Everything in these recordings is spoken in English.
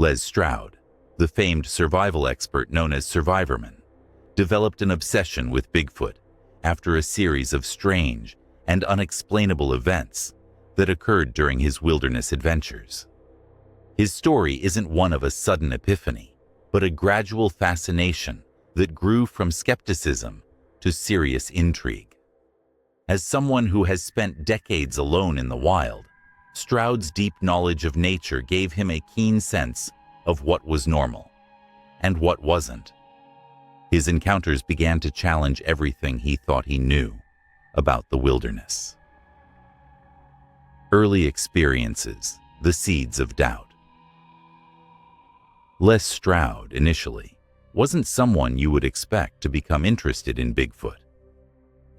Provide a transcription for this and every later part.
Les Stroud, the famed survival expert known as Survivorman, developed an obsession with Bigfoot after a series of strange and unexplainable events that occurred during his wilderness adventures. His story isn't one of a sudden epiphany, but a gradual fascination that grew from skepticism to serious intrigue. As someone who has spent decades alone in the wild, Stroud's deep knowledge of nature gave him a keen sense of what was normal and what wasn't. His encounters began to challenge everything he thought he knew about the wilderness. Early experiences, the seeds of doubt. Les Stroud, initially, wasn't someone you would expect to become interested in Bigfoot.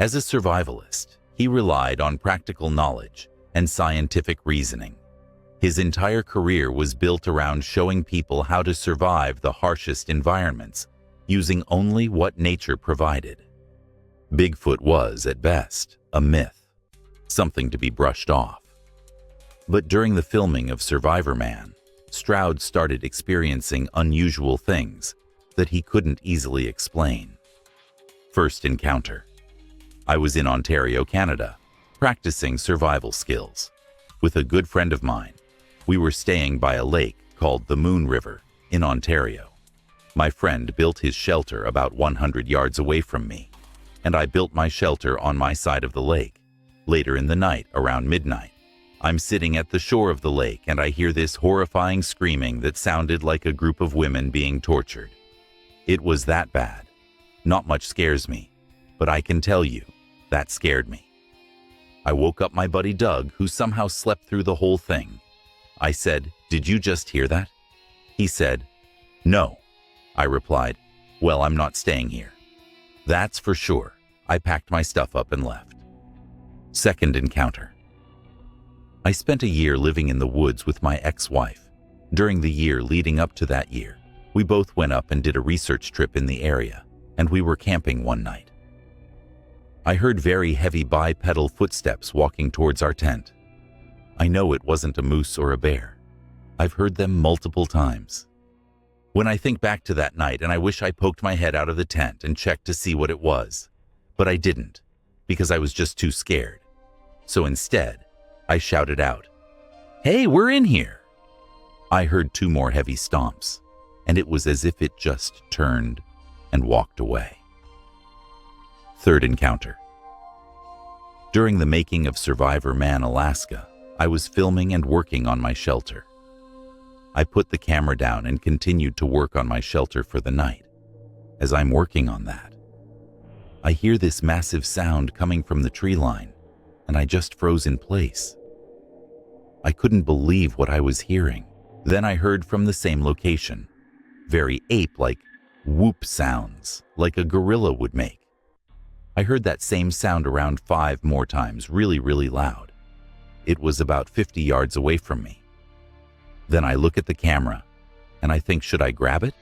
As a survivalist, he relied on practical knowledge and scientific reasoning. His entire career was built around showing people how to survive the harshest environments using only what nature provided. Bigfoot was, at best, a myth, something to be brushed off. But during the filming of Survivorman, Stroud started experiencing unusual things that he couldn't easily explain. First encounter. I was in Ontario, Canada, practicing survival skills. With a good friend of mine, we were staying by a lake called the Moon River in Ontario. My friend built his shelter about 100 yards away from me, and I built my shelter on my side of the lake. Later in the night, around midnight, I'm sitting at the shore of the lake and I hear this horrifying screaming that sounded like a group of women being tortured. It was that bad. Not much scares me, but I can tell you, that scared me. I woke up my buddy Doug, who somehow slept through the whole thing. I said, "Did you just hear that?" He said, "No." I replied, "Well, I'm not staying here." That's for sure. I packed my stuff up and left. Second encounter. I spent a year living in the woods with my ex-wife. During the year leading up to that year, we both went up and did a research trip in the area, and we were camping one night. I heard very heavy bipedal footsteps walking towards our tent. I know it wasn't a moose or a bear. I've heard them multiple times. When I think back to that night, and I wish I poked my head out of the tent and checked to see what it was, but I didn't, because I was just too scared. So instead, I shouted out, "Hey, we're in here!" I heard two more heavy stomps, and it was as if it just turned and walked away. Third encounter. During the making of Survivorman, Alaska, I was filming and working on my shelter. I put the camera down and continued to work on my shelter for the night. As I'm working on that, I hear this massive sound coming from the tree line, and I just froze in place. I couldn't believe what I was hearing. Then I heard from the same location, very ape-like whoop sounds, like a gorilla would make. I heard that same sound around 5 more times, really loud. It was about 50 yards away from me. Then I look at the camera, and I think, should I grab it?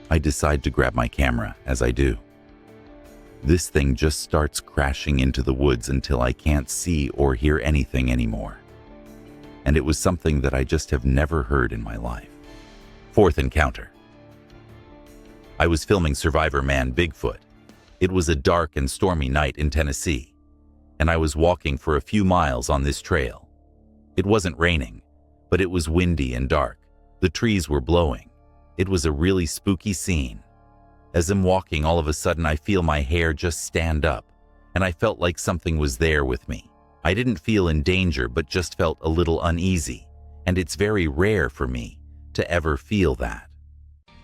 I decide to grab my camera, as I do. This thing just starts crashing into the woods until I can't see or hear anything anymore. And it was something that I just have never heard in my life. Fourth encounter. I was filming Survivorman Bigfoot. It was a dark and stormy night in Tennessee, and I was walking for a few miles on this trail. It wasn't raining, but it was windy and dark. The trees were blowing. It was a really spooky scene. As I'm walking, all of a sudden I feel my hair just stand up, and I felt like something was there with me. I didn't feel in danger, but just felt a little uneasy, and it's very rare for me to ever feel that.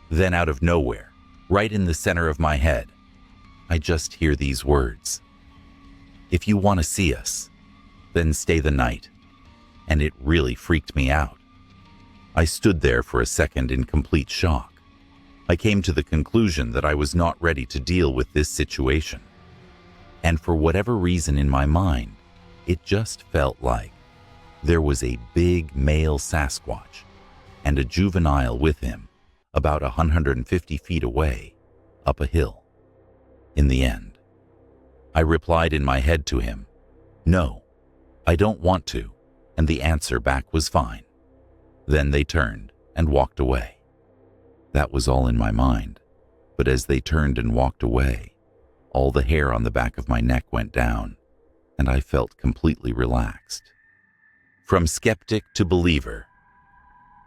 Then out of nowhere, right in the center of my head, I just hear these words. "If you want to see us, then stay the night." And it really freaked me out. I stood there for a second in complete shock. I came to the conclusion that I was not ready to deal with this situation. And for whatever reason in my mind, it just felt like there was a big male Sasquatch and a juvenile with him about 150 feet away, up a hill. In the end, I replied in my head to him, "No, I don't want to," and the answer back was fine. Then they turned and walked away. That was all in my mind, but as they turned and walked away, all the hair on the back of my neck went down, and I felt completely relaxed. From skeptic to believer.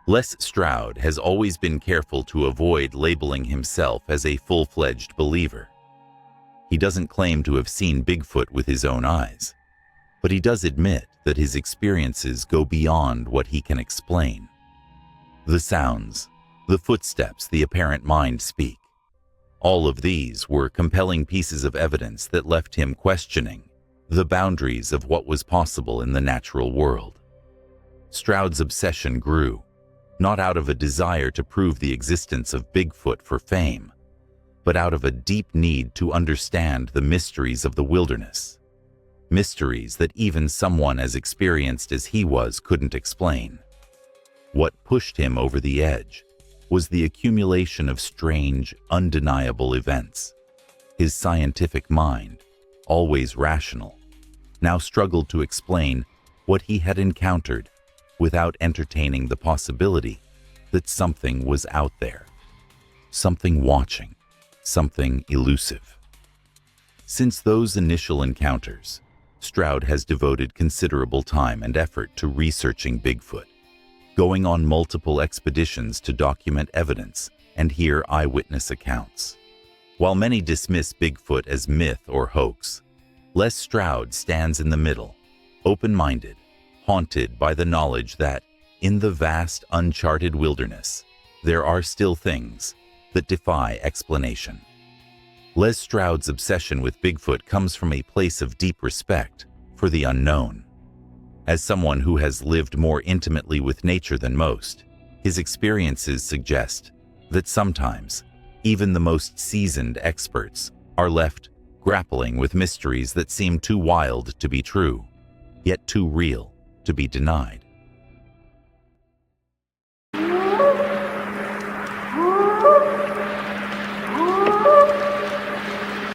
Les Stroud has always been careful to avoid labeling himself as a full-fledged believer. He doesn't claim to have seen Bigfoot with his own eyes, but he does admit that his experiences go beyond what he can explain. The sounds, the footsteps the apparent mind speak, all of these were compelling pieces of evidence that left him questioning the boundaries of what was possible in the natural world. Stroud's obsession grew, not out of a desire to prove the existence of Bigfoot for fame, but out of a deep need to understand the mysteries of the wilderness. Mysteries that even someone as experienced as he was couldn't explain. What pushed him over the edge was the accumulation of strange, undeniable events. His scientific mind, always rational, now struggled to explain what he had encountered without entertaining the possibility that something was out there, something watching, something elusive. Since those initial encounters, Stroud has devoted considerable time and effort to researching Bigfoot, going on multiple expeditions to document evidence and hear eyewitness accounts. While many dismiss Bigfoot as myth or hoax, Les Stroud stands in the middle, open-minded, haunted by the knowledge that, in the vast, uncharted wilderness, there are still things that defy explanation. Les Stroud's obsession with Bigfoot comes from a place of deep respect for the unknown. As someone who has lived more intimately with nature than most, his experiences suggest that sometimes even the most seasoned experts are left grappling with mysteries that seem too wild to be true, yet too real to be denied.